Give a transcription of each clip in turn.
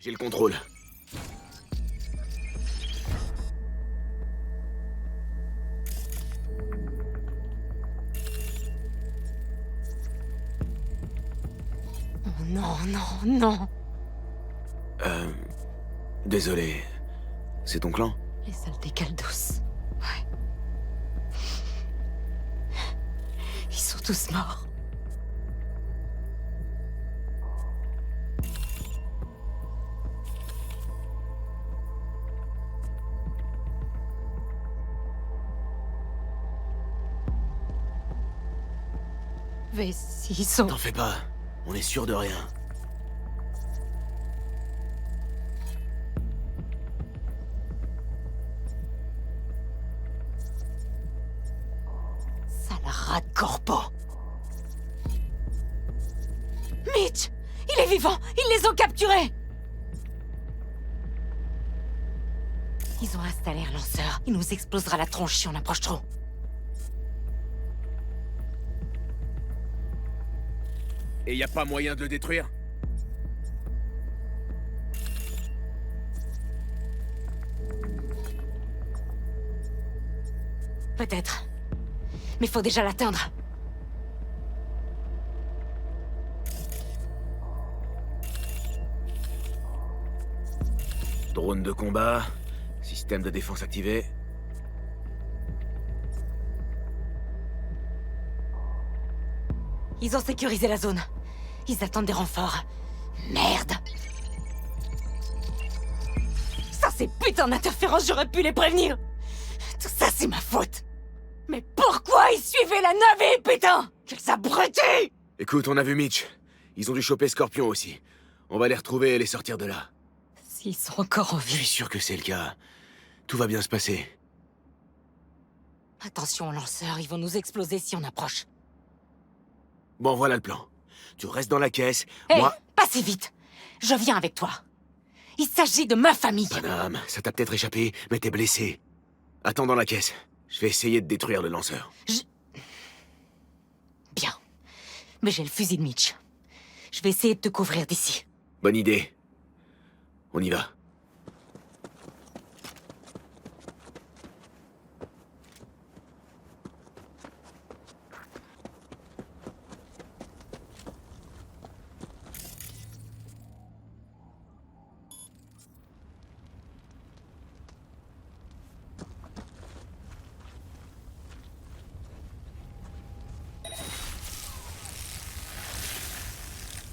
J'ai le contrôle. Oh non, non, non. Désolé. C'est ton clan? Les saletés Caldos. Ouais. Ils sont tous morts. Mais s'ils sont... T'en fais pas. On est sûr de rien. Sale rat de corpo. Mitch! Il est vivant! Ils les ont capturés! Ils ont installé un lanceur. Il nous explosera la tronche si on approche trop. Et y a pas moyen de le détruire? Peut-être. Mais faut déjà l'atteindre. Drone de combat. Système de défense activé. Ils ont sécurisé la zone. Ils attendent des renforts. Merde! Ça, c'est putain d'interférence, j'aurais pu les prévenir! Tout ça, c'est ma faute! Mais pourquoi ils suivaient la navire, putain? Quels abrutis! Écoute, on a vu Mitch. Ils ont dû choper Scorpion aussi. On va les retrouver et les sortir de là. S'ils sont encore en Je suis vie. sûr que c'est le cas. Tout va bien se passer. Attention aux lanceurs, ils vont nous exploser si on approche. Bon, voilà le plan. Tu restes dans la caisse, Hé, moi... pas si vite! Je viens avec toi. Il s'agit de ma famille. Paname, ça t'a peut-être échappé, mais t'es blessé. Attends dans la caisse. Je vais essayer de détruire le lanceur. Bien. Mais j'ai le fusil de Mitch. Je vais essayer de te couvrir d'ici. Bonne idée. On y va.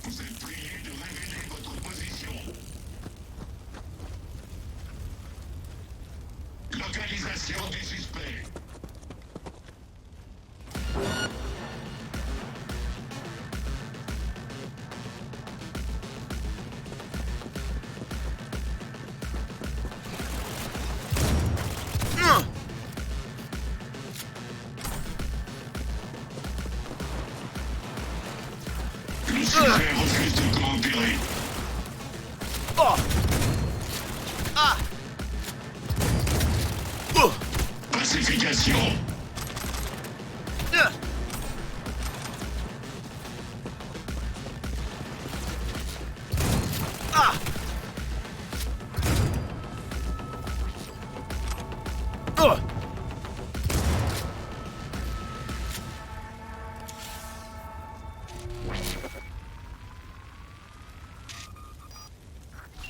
Vous êtes prié de révéler votre position. Localisation du suspect. Le suspect refuse de coopérer. Pacification.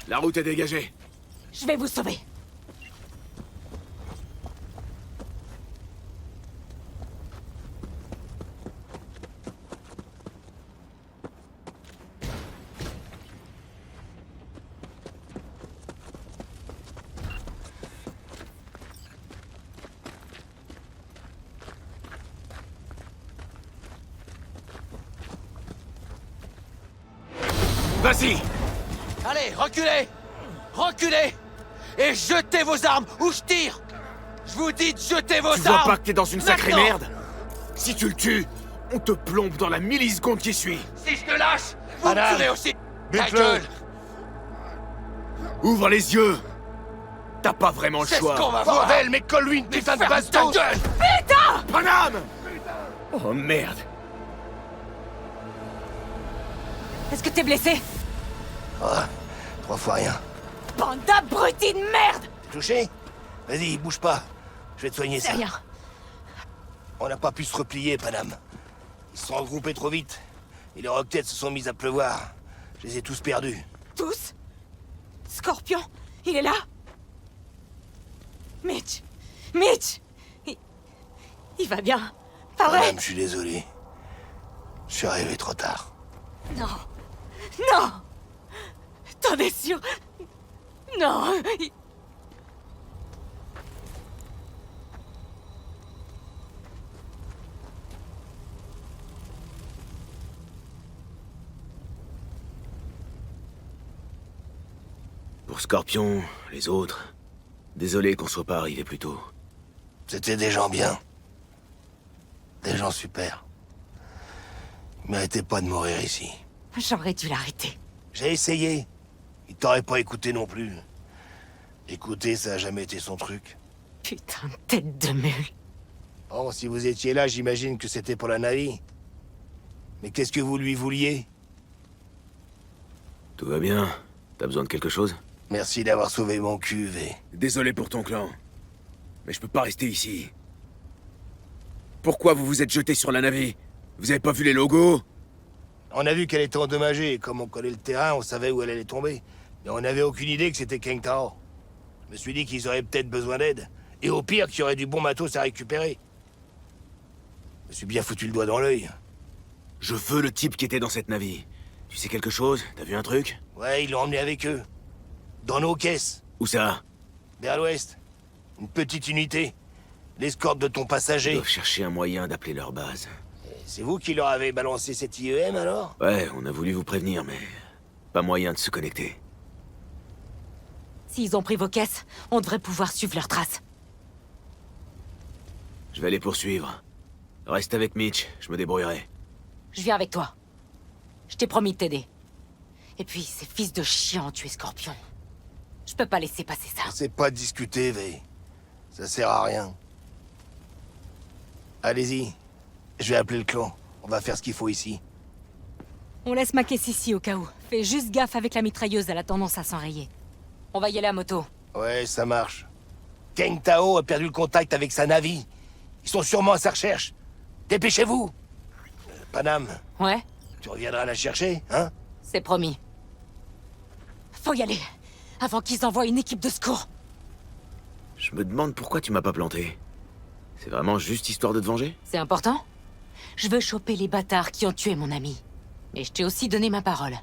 La route est dégagée. Je vais vous sauver. Vas-y! Allez, reculez! Reculez! Et jetez vos armes ou je tire! Je vous dis de jeter vos Tu vois armes! pas que t'es dans une sacrée Maintenant. merde? Si tu le tues, on te plombe dans la milliseconde qui suit. Si je te lâche, vous Madame, me tuerez aussi! Ta dites-le. gueule! Ouvre les yeux! T'as pas vraiment le C'est ce choix. qu'on va voir! Bordel, mais colle-lui une Mais putain de ferme ta baston. gueule! Paname! Oh merde! Est-ce que t'es blessé? 3 fois rien. Bande d'abrutis de merde! T'es touché? Vas-y, bouge pas. Je vais te soigner C'est ça. rien. On n'a pas pu se replier, Panam. Ils se sont regroupés trop vite. Et les roquettes se sont mises à pleuvoir. Je les ai tous perdus. Tous? Scorpion, il est là? Mitch! Mitch! Il va bien, pas vrai? Panam, je suis désolé. Je suis arrivé trop tard. Non! Non! T'en es sûr? Non! Pour Scorpion, les autres... Désolé qu'on soit pas arrivé plus tôt. C'était des gens bien. Des gens super. Ils méritaient pas de mourir ici. J'aurais dû l'arrêter. J'ai essayé. Il t'aurait pas écouté non plus. Écouter, ça a jamais été son truc. Putain de tête de mule. Oh, si vous étiez là, j'imagine que c'était pour la Navi. Mais qu'est-ce que vous lui vouliez? Tout va bien. T'as besoin de quelque chose? Merci d'avoir sauvé mon cul, V. Désolé pour ton clan. Mais je peux pas rester ici. Pourquoi vous vous êtes jeté sur la navire? Vous avez pas vu les logos? On a vu qu'elle était endommagée, et comme on connaît le terrain, on savait où elle allait tomber. Mais on n'avait aucune idée que c'était Keng Tao. Je me suis dit qu'ils auraient peut-être besoin d'aide. Et au pire, qu'il y aurait du bon matos à récupérer. Je me suis bien foutu le doigt dans l'œil. Je veux le type qui était dans cette navire. Tu sais quelque chose? T'as vu un truc? Ouais, ils l'ont emmené avec eux. Dans nos caisses, Où ça? vers l'ouest. Une petite unité. L'escorte de ton Ils passager. doivent chercher un moyen d'appeler leur base. C'est vous qui leur avez balancé cette IEM, alors? Ouais, on a voulu vous prévenir, mais... Pas moyen de se connecter. S'ils ont pris vos caisses, on devrait pouvoir suivre leurs traces. Je vais les poursuivre. Reste avec Mitch, je me débrouillerai. Je viens avec toi. Je t'ai promis de t'aider. Et puis, ces fils de chiens ont tué Scorpion. Je peux pas laisser passer ça. C'est pas discuter, V. Ça sert à rien. Allez-y. Je vais appeler le clan. On va faire ce qu'il faut ici. On laisse ma caisse ici au cas où. Fais juste gaffe avec la mitrailleuse, elle a tendance à s'enrayer. On va y aller à moto. Ouais, ça marche. Keng Tao a perdu le contact avec sa Navi. Ils sont sûrement à sa recherche. Dépêchez-vous. Panam, Ouais, tu reviendras la chercher, hein? c'est promis. Faut y aller, avant qu'ils envoient une équipe de secours. Je me demande pourquoi tu m'as pas planté. C'est vraiment juste histoire de te venger? C'est important? Je veux choper les bâtards qui ont tué mon ami. Mais je t'ai aussi donné ma parole.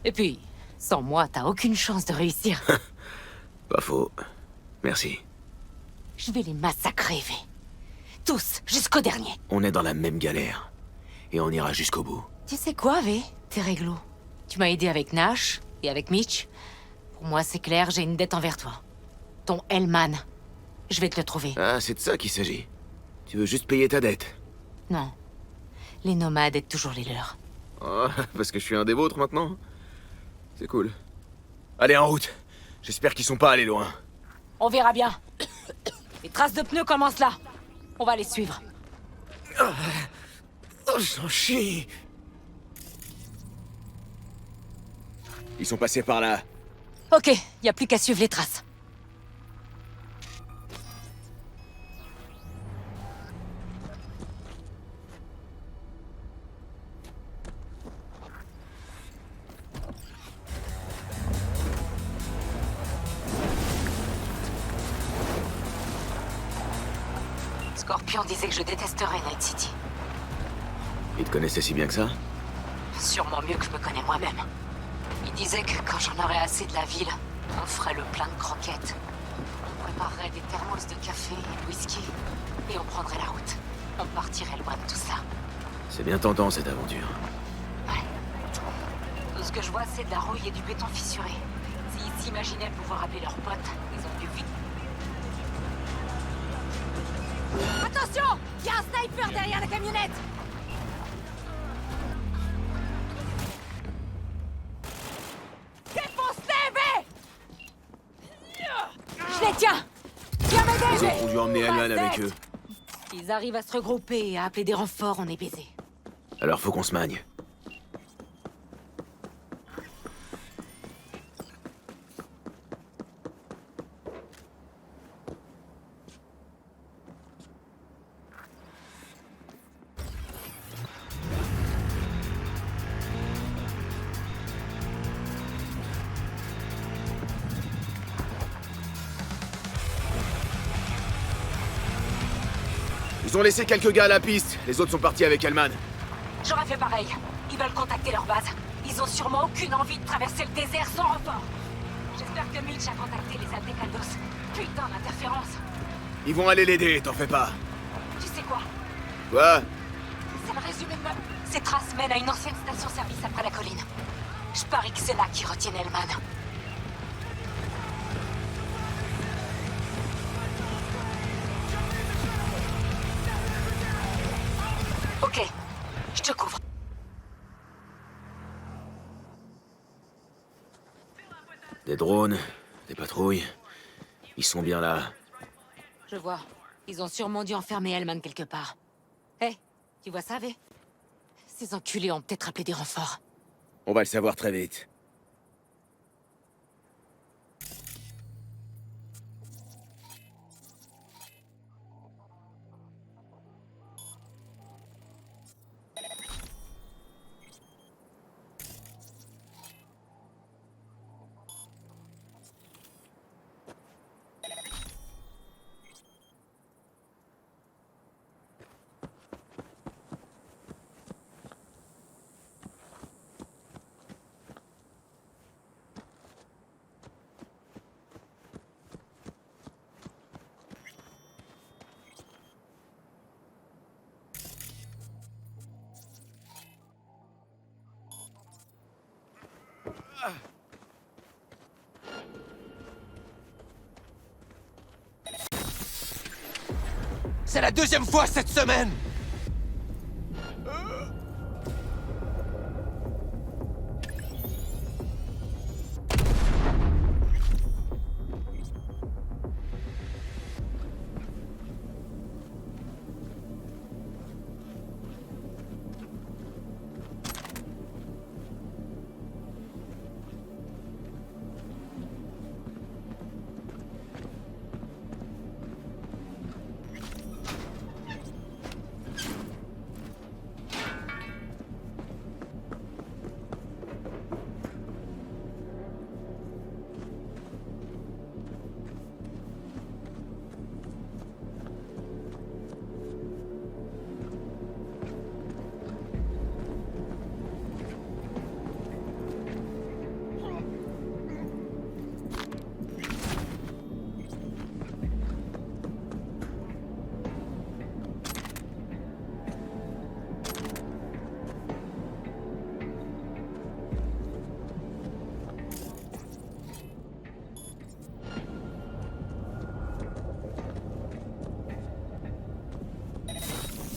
Et puis, sans moi, t'as aucune chance de réussir. Pas faux. Merci. Je vais les massacrer, V. Tous, jusqu'au dernier. On est dans la même galère. Et on ira jusqu'au bout. Tu sais quoi, V? T'es réglo. Tu m'as aidé avec Nash et avec Mitch. Pour moi, c'est clair, j'ai une dette envers toi. Ton Hellman. Je vais te le trouver. Ah, c'est de ça qu'il s'agit. Tu veux juste payer ta dette. Non. Les nomades aident toujours les leurs. Oh, parce que je suis un des vôtres maintenant? C'est cool. Allez, en route. J'espère qu'ils sont pas allés loin. On verra bien. Les traces de pneus commencent là. On va les suivre. Oh, j'en chie. Ils sont passés par là. Ok, y a plus qu'à suivre les traces. Scorpion disait que je détesterais Night City. Ils te connaissaient si bien que ça? Sûrement mieux que je me connais moi-même. Il disait que quand j'en aurais assez de la ville, on ferait le plein de croquettes. On préparerait des thermos de café et de whisky, et on prendrait la route. On partirait loin de tout ça. C'est bien tentant, cette aventure. Ouais. Tout ce que je vois, c'est de la rouille et du béton fissuré. S'ils s'imaginaient pouvoir appeler leurs potes, ils ont dû vite. Attention! Y a un sniper derrière la camionnette! Je les tiens! Viens Les m'aider! autres ont dû emmener Hellman avec eux. Ils arrivent à se regrouper et à appeler des renforts, on est baisé. Alors faut qu'on se magne. Ils ont laissé quelques gars à la piste. Les autres sont partis avec Hellman. J'aurais fait pareil. Ils veulent contacter leur base. Ils ont sûrement aucune envie de traverser le désert sans renfort. J'espère que Mitch a contacté les Aldecados. Putain d'interférence. Ils vont aller l'aider, t'en fais pas. Tu sais quoi? Quoi? C'est le résumé de Ces traces mènent à une ancienne station-service après la colline. Je parie que c'est là qu'ils retiennent Hellman. Ok, je te couvre. Des drones, des patrouilles. Ils sont bien là. Je vois. Ils ont sûrement dû enfermer Hellman quelque part. Hé, tu vois ça, V? Ces enculés ont peut-être appelé des renforts. On va le savoir très vite. C'est la deuxième fois cette semaine!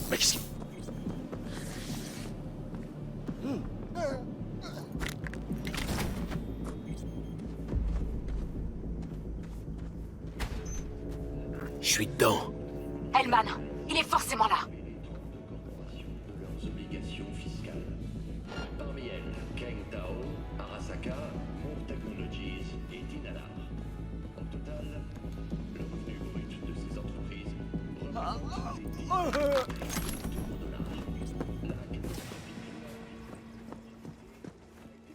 Mais qu'est-ce qui... Je suis dedans. Hellman, il est forcément là. Leurs obligations fiscales. Parmi elles, Kang Tao, Arasaka, Moore Technologies et Dinalar. Au total, le revenu brut de ces entreprises représente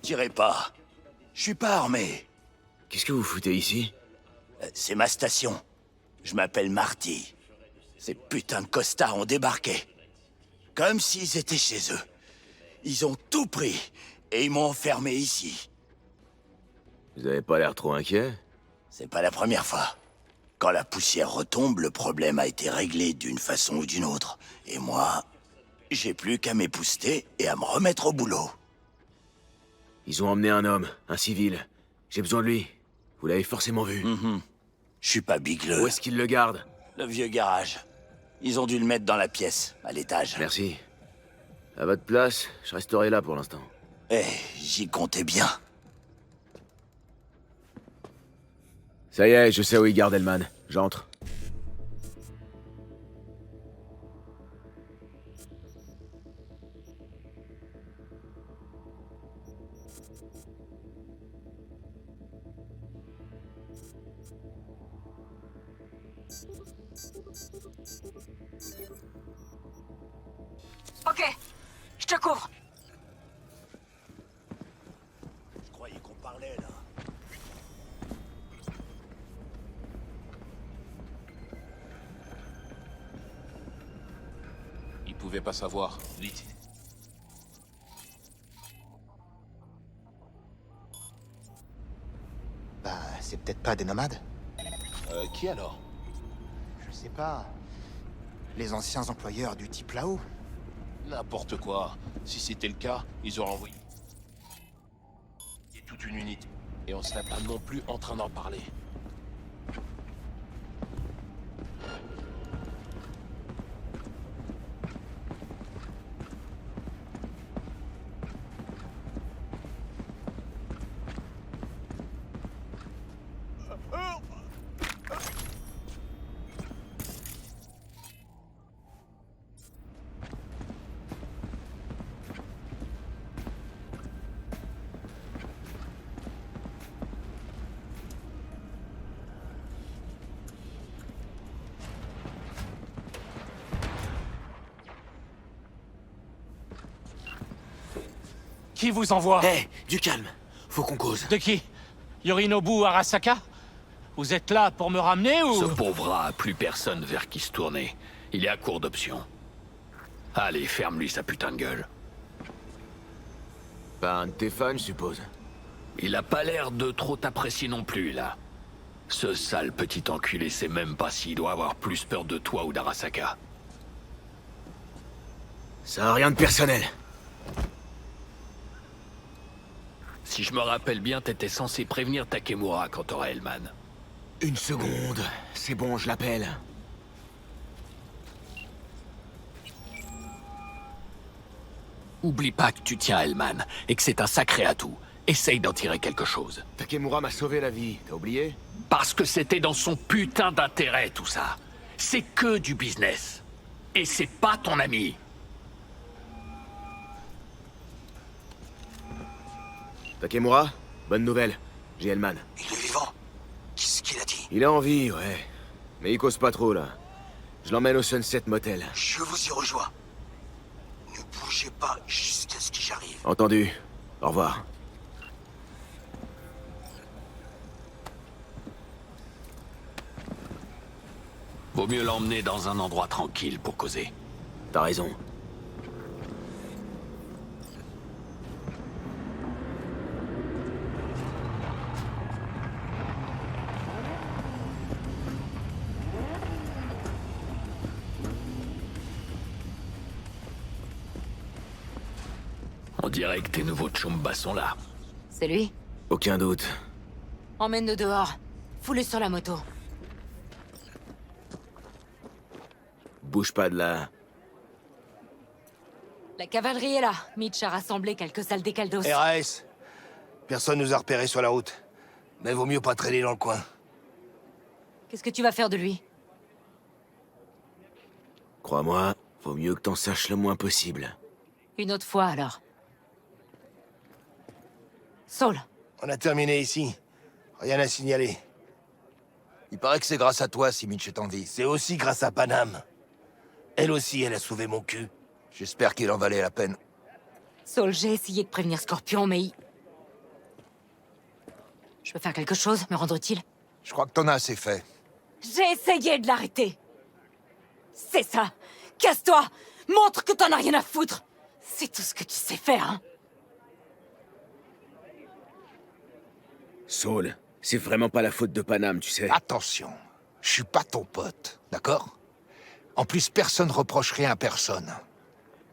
Tirez pas. Je suis pas armé. Qu'est-ce que vous foutez ici? C'est ma station. Je m'appelle Marty. Ces putains de costards ont débarqué. Comme s'ils étaient chez eux. Ils ont tout pris. Et ils m'ont enfermé ici. Vous avez pas l'air trop inquiet? C'est pas la première fois. Quand la poussière retombe, le problème a été réglé d'une façon ou d'une autre. Et moi, j'ai plus qu'à m'épousseter et à me remettre au boulot. Ils ont emmené un homme, un civil. J'ai besoin de lui. Vous l'avez forcément vu. Je suis pas bigleux. Où est-ce qu'ils le gardent? Le vieux garage. Ils ont dû le mettre dans la pièce, à l'étage. Merci. À votre place, je resterai là pour l'instant. Eh, j'y comptais bien. Ça y est, je sais où ils gardent Hellman. J'entre. Ok, je te couvre. Je croyais qu'on parlait, là. devait pas savoir. Vite. Bah, c'est peut-être pas des nomades. Qui alors? Je sais pas. Les anciens employeurs du type là-haut. N'importe quoi. Si c'était le cas, ils auraient envoyé toute une unité. Et on serait pas non plus en train d'en parler. Qui vous envoie? Hé, du calme. Faut qu'on cause. De qui? Yorinobu Arasaka? Vous êtes là pour me ramener ou... Ce pauvre rat a plus personne vers qui se tourner. Il est à court d'options. Allez, ferme-lui sa putain de gueule. Pas un de tes fans, je suppose. Il a pas l'air de trop t'apprécier non plus, là. Ce sale petit enculé sait même pas s'il doit avoir plus peur de toi ou d'Arasaka. Ça a rien de personnel. Si je me rappelle bien, t'étais censé prévenir Takemura quand t'auras Hellman. Une seconde. C'est bon, je l'appelle. Oublie pas que tu tiens Hellman, et que c'est un sacré atout. Essaye d'en tirer quelque chose. Takemura m'a sauvé la vie, t'as oublié? Parce que c'était dans son putain d'intérêt, tout ça. C'est que du business. Et c'est pas ton ami. Takemura, bonne nouvelle. J'ai Hellman. Il est vivant. Qu'est-ce qu'il a dit? Il est en vie, ouais. Mais il cause pas trop, là. Je l'emmène au Sunset Motel. Je vous y rejoins. Ne bougez pas jusqu'à ce que j'arrive. Entendu. Au revoir. Vaut mieux l'emmener dans un endroit tranquille pour causer. T'as raison. On dirait que tes nouveaux Chumba sont là. C'est lui? Aucun doute. Emmène-le dehors. Fous-le sur la moto. Bouge pas de là. La cavalerie est là. Mitch a rassemblé quelques aldecaldos. RAS. Personne nous a repérés sur la route. Mais vaut mieux pas traîner dans le coin. Qu'est-ce que tu vas faire de lui? Crois-moi, vaut mieux que t'en saches le moins possible. Une autre fois, alors. Saul, On a terminé ici. Rien à signaler. Il paraît que c'est grâce à toi si Mitch est en vie. C'est aussi grâce à Panam. Elle aussi, elle a sauvé mon cul. J'espère qu'il en valait la peine. Saul, j'ai essayé de prévenir Scorpion, mais il... Je peux faire quelque chose, me rendre utile? Je crois que t'en as assez fait. J'ai essayé de l'arrêter. C'est ça. Casse-toi. Montre que t'en as rien à foutre. C'est tout ce que tu sais faire, hein. Saul, c'est vraiment pas la faute de Panam, tu sais. Attention, je suis pas ton pote, d'accord? En plus, personne reproche rien à personne.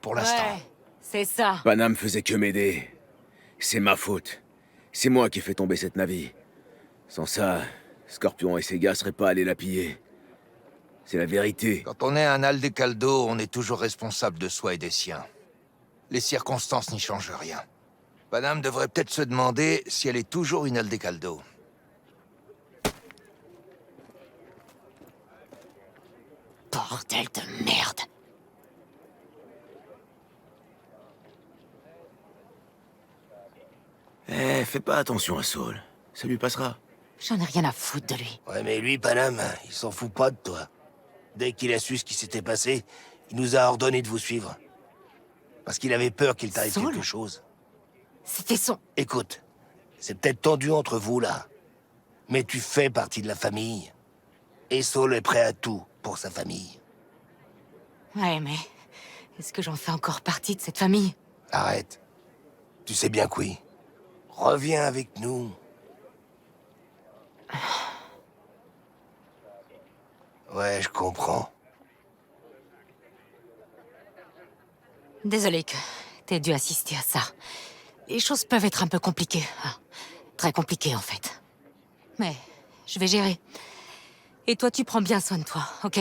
Pour l'instant. Ouais, c'est ça. Panam faisait que m'aider. C'est ma faute. C'est moi qui ai fait tomber cette navire. Sans ça, Scorpion et ses gars seraient pas allés la piller. C'est la vérité. Quand on est un Aldecaldo, on est toujours responsable de soi et des siens. Les circonstances n'y changent rien. Panam devrait peut-être se demander si elle est toujours une Aldecaldo. Bordel de merde. Eh, fais pas attention à Saul. Ça lui passera. J'en ai rien à foutre de lui. Ouais, mais lui, Panam, il s'en fout pas de toi. Dès qu'il a su ce qui s'était passé, il nous a ordonné de vous suivre. Parce qu'il avait peur qu'il t'arrive Saul? quelque chose. C'était son... Écoute, c'est peut-être tendu entre vous, là. Mais tu fais partie de la famille. Et Saul est prêt à tout pour sa famille. Ouais, mais... Est-ce que j'en fais encore partie de cette famille? Arrête. Tu sais bien que oui. Reviens avec nous. Ouais, je comprends. Désolée que t'aies dû assister à ça. Les choses peuvent être un peu compliquées. Hein. Très compliquées, en fait. Mais je vais gérer. Et toi, tu prends bien soin de toi, ok?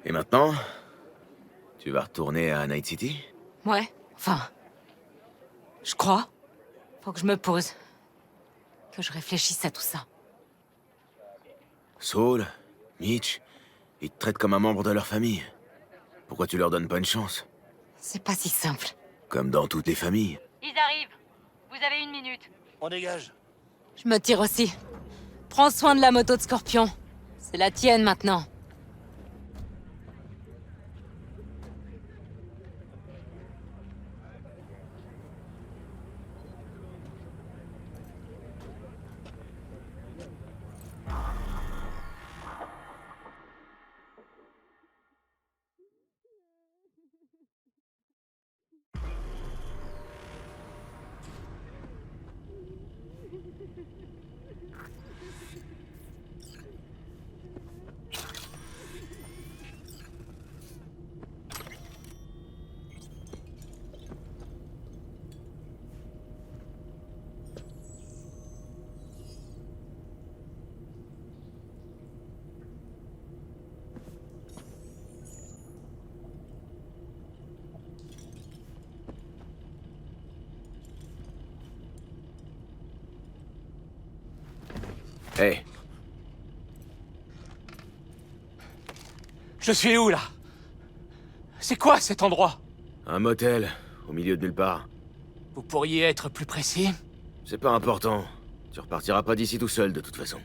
Et maintenant? Tu vas retourner à Night City? Ouais, enfin... Je crois. Faut que je me pose. Que je réfléchisse à tout ça. Saul, Mitch, ils te traitent comme un membre de leur famille. Pourquoi tu leur donnes pas une chance? C'est pas si simple. Comme dans toutes les familles. Ils arrivent. Vous avez 1 minute. On dégage. Je me tire aussi. Prends soin de la moto de Scorpion. C'est la tienne maintenant. Hey, Je suis où, là? C'est quoi, cet endroit? un motel, au milieu de nulle part. Vous pourriez être plus précis? C'est pas important. Tu repartiras pas d'ici tout seul, de toute façon.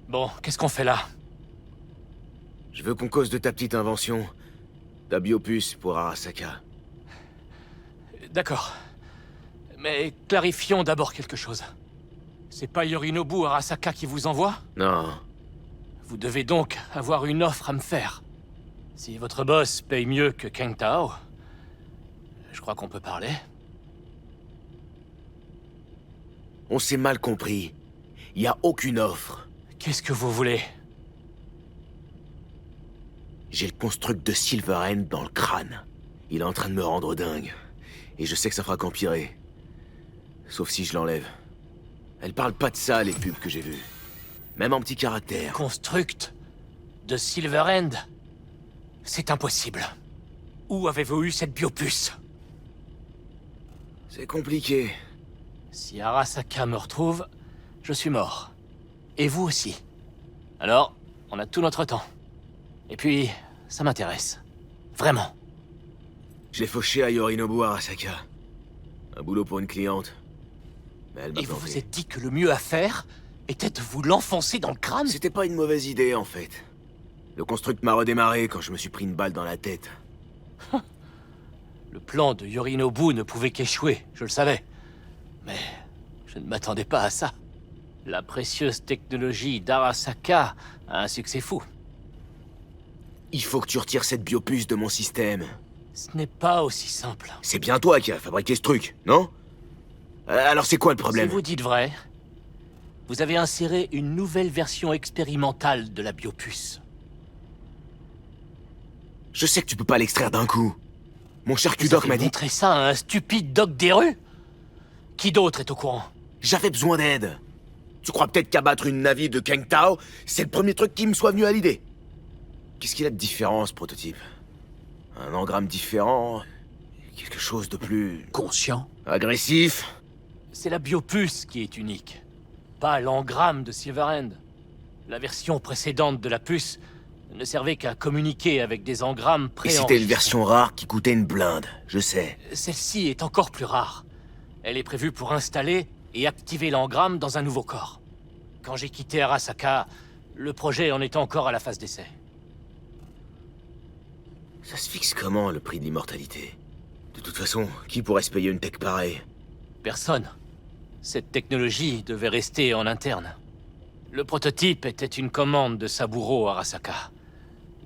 Bon, qu'est-ce qu'on fait là? Je veux qu'on cause de ta petite invention. Ta biopuce pour Arasaka. D'accord. Mais clarifions d'abord quelque chose. C'est pas Yorinobu Arasaka qui vous envoie? Non. Vous devez donc avoir une offre à me faire. Si votre boss paye mieux que Kang Tao, je crois qu'on peut parler. On s'est mal compris. Y a aucune offre. Qu'est-ce que vous voulez? J'ai le construct de Silverhand dans le crâne. Il est en train de me rendre dingue. Et je sais que ça fera qu'empirer. Sauf si je l'enlève. Elle parle pas de ça, les pubs que j'ai vues. Même en petit caractère. Construct de Silverhand? C'est impossible. Où avez-vous eu cette biopuce? C'est compliqué. Si Arasaka me retrouve, je suis mort. Et vous aussi. Alors, on a tout notre temps. Et puis, ça m'intéresse. Vraiment. J'ai fauché à Yorinobu Arasaka. Un boulot pour une cliente. Mais elle m'a Et vous planté. vous êtes dit que le mieux à faire était de vous l'enfoncer dans le crâne? C'était pas une mauvaise idée, en fait. Le construct m'a redémarré quand je me suis pris une balle dans la tête. Le plan de Yorinobu ne pouvait qu'échouer, je le savais. Mais je ne m'attendais pas à ça. La précieuse technologie d'Arasaka a un succès fou. Il faut que tu retires cette biopuce de mon système. Ce n'est pas aussi simple. C'est bien toi qui as fabriqué ce truc, non? Alors c'est quoi le problème? Si vous dites vrai, vous avez inséré une nouvelle version expérimentale de la biopuce. Je sais que tu peux pas l'extraire d'un coup. Mon cher Vous Q-Doc avez m'a dit... montré ça à un stupide doc des rues? Qui d'autre est au courant? J'avais besoin d'aide. Tu crois peut-être qu'abattre une navire de Kang Tao, c'est le premier truc qui me soit venu à l'idée? Qu'est-ce qu'il a de différent, ce prototype? Un engramme différent? Quelque chose de plus... Conscient? agressif? C'est la biopuce qui est unique, pas l'engramme de Silverhand. La version précédente de la puce ne servait qu'à communiquer avec des engrammes Et préenregistrés. c'était une version rare qui coûtait une blinde, je sais. Celle-ci est encore plus rare. Elle est prévue pour installer et activer l'engramme dans un nouveau corps. Quand j'ai quitté Arasaka, le projet en était encore à la phase d'essai. Ça se fixe comment, le prix de l'immortalité? De toute façon, qui pourrait se payer une tech pareille? Personne. Cette technologie devait rester en interne. Le prototype était une commande de Saburo Arasaka.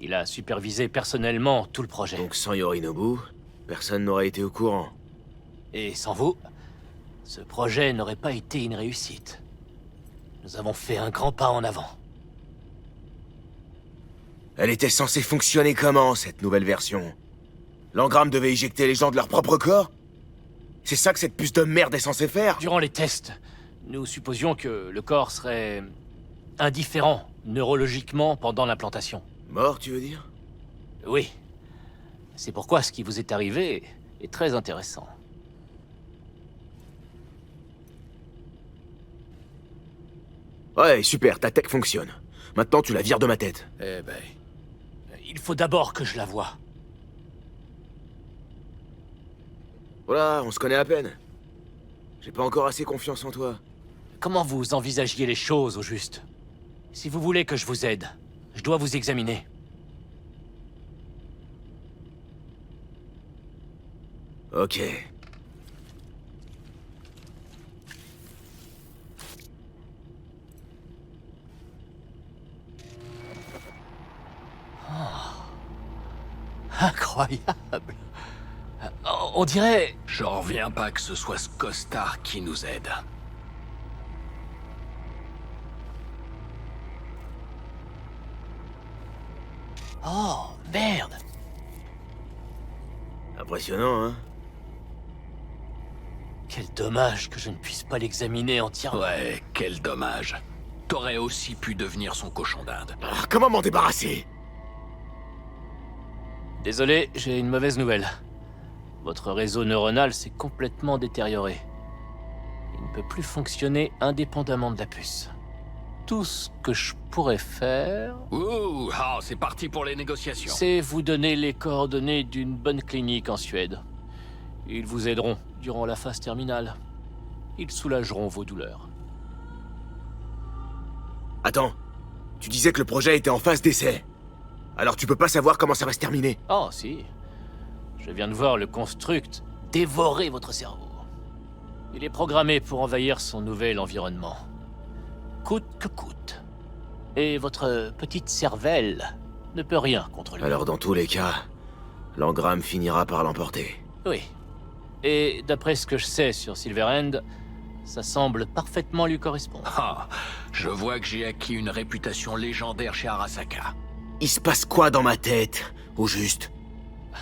Il a supervisé personnellement tout le projet. Donc sans Yorinobu, personne n'aurait été au courant. Et sans vous, ce projet n'aurait pas été une réussite. Nous avons fait un grand pas en avant. Elle était censée fonctionner comment, cette nouvelle version? L'engramme devait éjecter les gens de leur propre corps? C'est ça que cette puce de merde est censée faire? Durant les tests, nous supposions que le corps serait indifférent neurologiquement pendant l'implantation. Mort, tu veux dire? Oui. C'est pourquoi ce qui vous est arrivé est très intéressant. Ouais, super, ta tech fonctionne. Maintenant, tu la vires de ma tête. Eh ben... Il faut d'abord que je la voie. Voilà, on se connaît à peine. J'ai pas encore assez confiance en toi. Comment vous envisagiez les choses, au juste? Si vous voulez que je vous aide, je dois vous examiner. Ok. Incroyable. On dirait... J'en reviens pas que ce soit ce costard qui nous aide. Oh, merde. Impressionnant, hein? Quel dommage que je ne puisse pas l'examiner entièrement. Ouais, quel dommage. T'aurais aussi pu devenir son cochon d'Inde. Ah, comment m'en débarrasser? Désolé, j'ai une mauvaise nouvelle. Votre réseau neuronal s'est complètement détérioré. Il ne peut plus fonctionner indépendamment de la puce. Tout ce que je pourrais faire... Ouh, ah, c'est parti pour les négociations. c'est vous donner les coordonnées d'une bonne clinique en Suède. Ils vous aideront durant la phase terminale. Ils soulageront vos douleurs. Attends, tu disais que le projet était en phase d'essai. Alors tu peux pas savoir comment ça va se terminer. Oh, si. Je viens de voir le construct dévorer votre cerveau. Il est programmé pour envahir son nouvel environnement. Coûte que coûte. Et votre petite cervelle ne peut rien contre lui. Alors dans tous les cas, l'engramme finira par l'emporter. Oui. Et d'après ce que je sais sur Silverhand, ça semble parfaitement lui correspondre. Ah, je vois que j'ai acquis une réputation légendaire chez Arasaka. Il se passe quoi dans ma tête, au juste?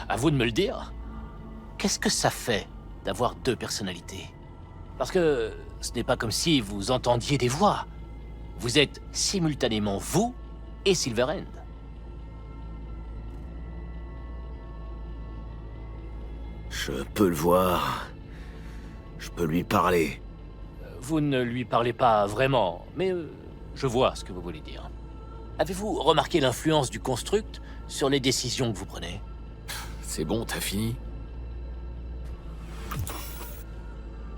À vous de me le dire. Qu'est-ce que ça fait d'avoir deux personnalités? Parce que ce n'est pas comme si vous entendiez des voix. Vous êtes simultanément vous et Silverhand. Je peux le voir. Je peux lui parler. Vous ne lui parlez pas vraiment, mais je vois ce que vous voulez dire. Avez-vous remarqué l'influence du construct sur les décisions que vous prenez? C'est bon, t'as fini?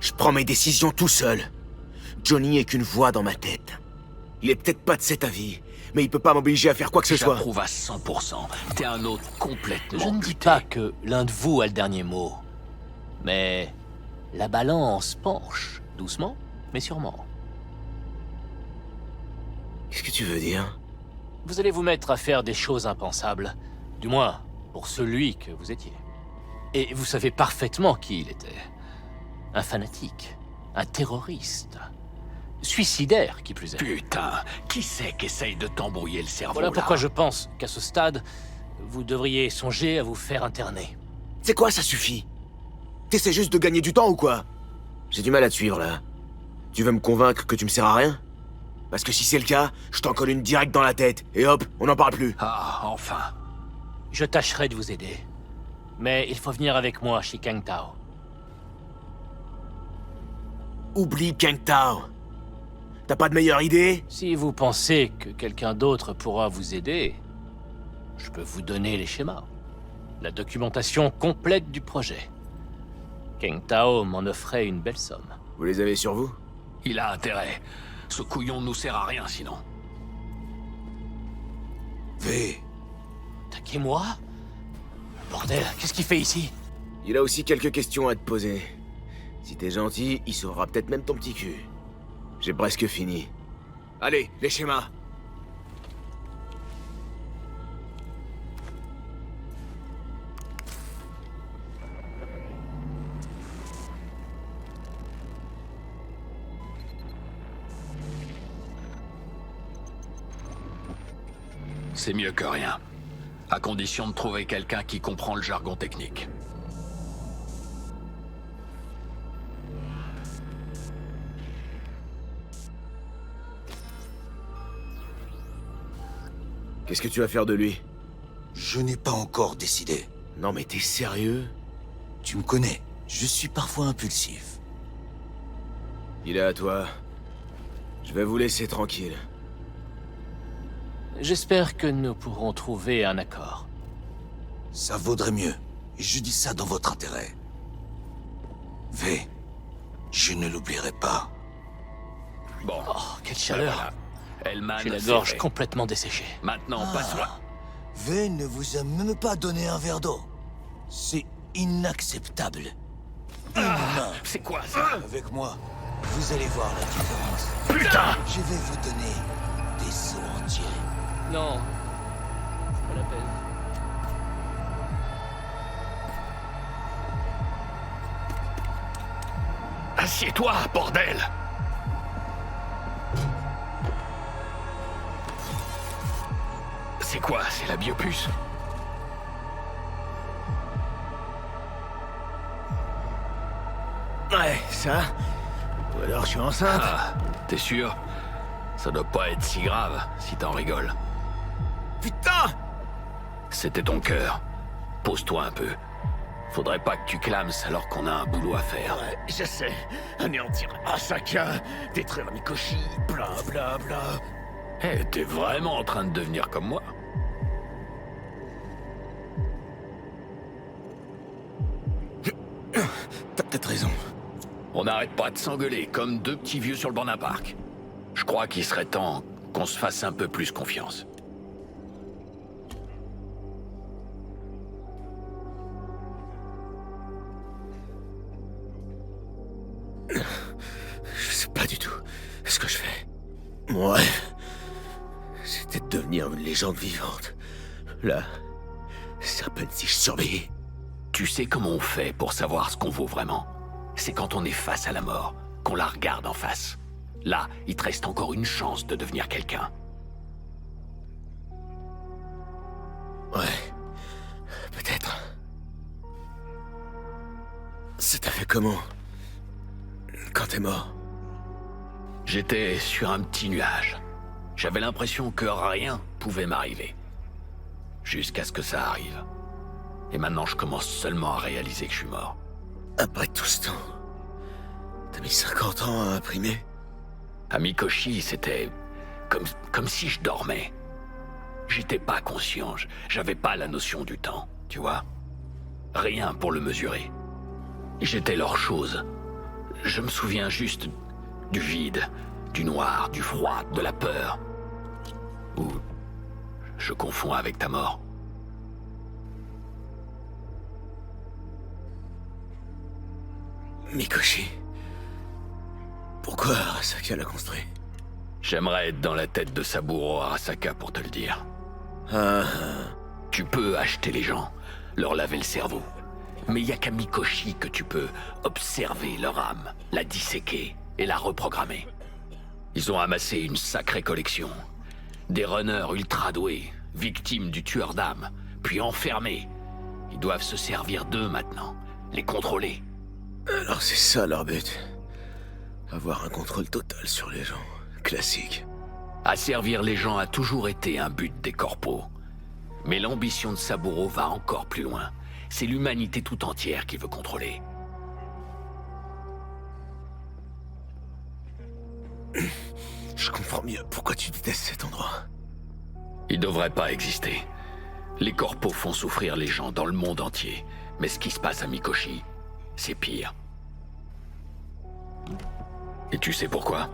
Je prends mes décisions tout seul. Johnny est qu'une voix dans ma tête. Il est peut-être pas de cet avis, mais il peut pas m'obliger à faire quoi que ce soit. J'approuve à 100%. T'es un autre complètement Je ne dis buté. pas que l'un de vous a le dernier mot, mais la balance penche, doucement, mais sûrement. Qu'est-ce que tu veux dire? Vous allez vous mettre à faire des choses impensables, du moins pour celui que vous étiez. Et vous savez parfaitement qui il était. Un fanatique, un terroriste, suicidaire qui plus est. Putain, qui c'est qui essaye de t'embrouiller le cerveau Voilà là pourquoi je pense qu'à ce stade, vous devriez songer à vous faire interner. C'est quoi, ça suffit? T'essaies juste de gagner du temps ou quoi? J'ai du mal à te suivre, là. Tu veux me convaincre que tu me sers à rien? Parce que si c'est le cas, je t'en colle une directe dans la tête, et hop, on n'en parle plus. Ah, enfin. Je tâcherai de vous aider. Mais il faut venir avec moi chez Kang Tao. Oublie Kang Tao. T'as pas de meilleure idée? Si vous pensez que quelqu'un d'autre pourra vous aider, je peux vous donner les schémas. La documentation complète du projet. Kang Tao m'en offrait une belle somme. Vous les avez sur vous? Il a intérêt. Ce couillon nous sert à rien sinon. V. Takemura? Bordel, qu'est-ce qu'il fait ici? Il a aussi quelques questions à te poser. Si t'es gentil, il sauvera peut-être même ton petit cul. J'ai presque fini. Allez, les schémas. C'est mieux que rien. À condition de trouver quelqu'un qui comprend le jargon technique. Qu'est-ce que tu vas faire de lui? Je n'ai pas encore décidé. Non mais t'es sérieux? Tu me connais, je suis parfois impulsif. Il est à toi. Je vais vous laisser tranquille. J'espère que nous pourrons trouver un accord. Ça vaudrait mieux. Et je dis ça dans votre intérêt. V, je ne l'oublierai pas. Bon, Oh, quelle chaleur! voilà. Elman, J'ai la c'est gorge fait. complètement desséchée. Maintenant, passe-moi. V ne vous a même pas donné un verre d'eau. C'est inacceptable. Inhumain. C'est quoi ça? Avec moi, vous allez voir la différence. Putain! Je vais vous donner des seaux entiers. Non. C'est pas la peine. Assieds-toi, bordel! C'est quoi? C'est la biopuce? Ouais, ça. Ou alors je suis enceinte. Ah, t'es sûr? Ça doit pas être si grave, si t'en rigoles. Putain! C'était ton cœur. Pose-toi un peu. Faudrait pas que tu clames alors qu'on a un boulot à faire. Ouais, je sais. Anéantir Arasaka, détruire Mikoshi, bla bla bla. Eh, t'es vraiment en train de devenir comme moi? T'as peut-être raison. On n'arrête pas de s'engueuler comme deux petits vieux sur le banc d'un parc. Je crois qu'il serait temps qu'on se fasse un peu plus confiance. Je sais pas du tout ce que je fais. Mon rêve, c'était de devenir une légende vivante. Là, c'est à peine si je surveillais. Tu sais comment on fait pour savoir ce qu'on vaut vraiment? C'est quand on est face à la mort, qu'on la regarde en face. Là, il te reste encore une chance de devenir quelqu'un. Ouais, peut-être. Ça t'a fait comment? Quand t'es mort? J'étais sur un petit nuage. J'avais l'impression que rien pouvait m'arriver. Jusqu'à ce que ça arrive. Et maintenant, je commence seulement à réaliser que je suis mort. Après tout ce temps, t'as mis 50 ans à imprimer? À Mikoshi, c'était comme si je dormais. J'étais pas conscient, j'avais pas la notion du temps, tu vois. Rien pour le mesurer. J'étais leur chose. Je me souviens juste du vide, du noir, du froid, de la peur. Ou je confonds avec ta mort. Mikoshi. Pourquoi Arasaka l'a construit? J'aimerais être dans la tête de Saburo Arasaka pour te le dire. Ah, Tu peux acheter les gens, leur laver le cerveau. Mais il y a qu'à Mikoshi que tu peux observer leur âme, la disséquer et la reprogrammer. Ils ont amassé une sacrée collection. Des runners ultra doués, victimes du tueur d'âme, puis enfermés. Ils doivent se servir d'eux maintenant, les contrôler. alors c'est ça leur but. Avoir un contrôle total sur les gens. Classique. Asservir les gens a toujours été un but des corpos. Mais l'ambition de Saburo va encore plus loin. C'est l'humanité tout entière qu'il veut contrôler. Je comprends mieux pourquoi tu détestes cet endroit. Il devrait pas exister. Les corpos font souffrir les gens dans le monde entier. Mais ce qui se passe à Mikoshi, c'est pire. Et tu sais pourquoi?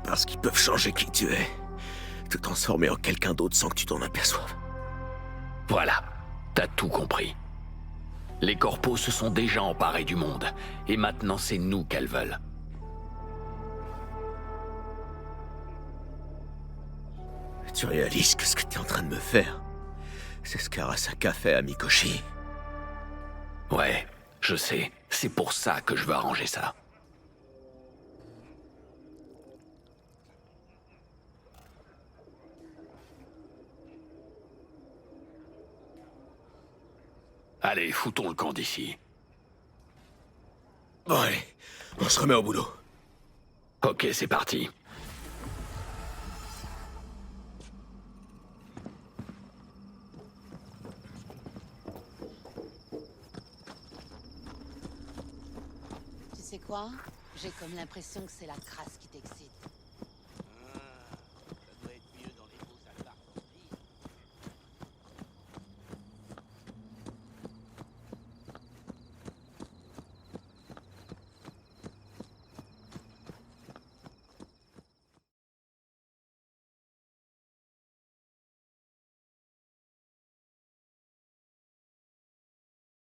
Parce qu'ils peuvent changer qui tu es. Te transformer en quelqu'un d'autre sans que tu t'en aperçoives. Voilà, t'as tout compris. Les corpos se sont déjà emparés du monde, et maintenant c'est nous qu'elles veulent. Tu réalises que ce que t'es en train de me faire, c'est ce qu'Arasaka fait à Mikoshi. Ouais, je sais, c'est pour ça que je veux arranger ça. Allez, foutons le camp d'ici. Bon, allez, on se remet au boulot. Ok, c'est parti. Tu sais quoi? J'ai comme l'impression que c'est la crasse qui t'excite.